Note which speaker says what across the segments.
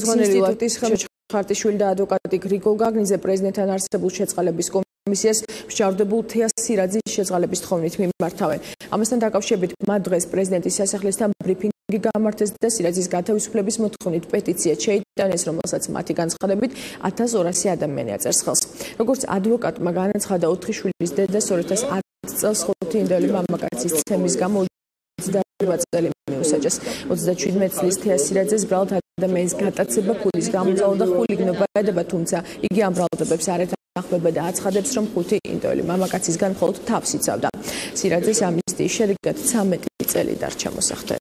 Speaker 1: ინსტიტუტის ხარტიშვილი და ადვოკატი გრიგოლ გაგნიძე პრეზიდენტთან არსებულ შეწყალების კომისიას მსჯავრდებულ თეას სირაძის შეწყალების თხოვნით მიმართავენ. ამასთან დაკავშირებით მათ დღეს პრეზიდენტის სასახლესთან ბრიფინგი გამართეს და სირაძის გათავისუფლების მოთხოვნით პეტიცია შეიტანეს, რომელსაც მათი განცხადებით 1200 ადამიანი აწერს ხელს. როგორც ადვოკატმა განაცხადა 4 შვილის დედა 2010 წელს 5 ინდოელი მამაკაცის ცემის გამო 28 წელი მიუსაჯეს. 37 წლის თეა სირაძეს ბრალად ადამიანის გატაცება, ფულის გამოგზავნა და ხულიგნობა ედება, თუმცა იგი ამ ბრალდებებს არ ეთანხმება და აცხადებს, რომ 5 ინდოელი მამაკაცისგან მხოლოდ თავს იცავდა. სირაძეს ამნისტიის შედეგად 13 წელი დარჩა მოსახდელი.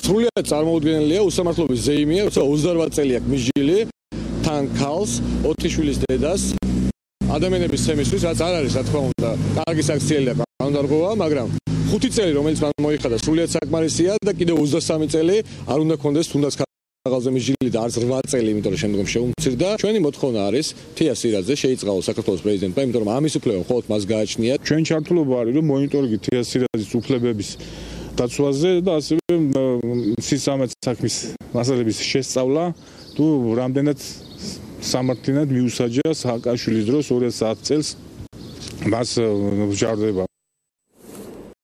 Speaker 2: სრულიად წარმოუდგენელია უსამართლობის ზეიმია, 28 წელი აქვს მიჯილი, თან ქალს, 4 შვილის დედას, ადამიანების ცემისთვის, რაც არ არის, რა თქმა უნდა, კარგი საქციელი და კანონდარღვევა, მაგრამ 5 წელი, რომელიც მან მოიხადა, სრულიად საკმარისია და კიდევ 23 წელი არ უნდა კონდეს თუნდაც ქაღალდზე მიჯილი და არც 8 წელი, იმიტომ რომ შემდგომ შეუმცირდა. ჩვენი მოთხოვნა არის, თეა სირაძე შეიწყალოს საქართველოს პრეზიდენტმა, იმიტომ რომ ამის უფლება მხოლოდ მას გააჩნია.
Speaker 3: ჩვენ ჩართულობა არის, რომ მონიტორინგი თეა სირაძის უფლებების დაცვაზე და ასევე სისამართლე საქმის მასალების შესწავლა თუ რამდენად სამართლიანად მიუსაჯა სააკაშვილის დროს 2010 წელს მას მსჯავრდება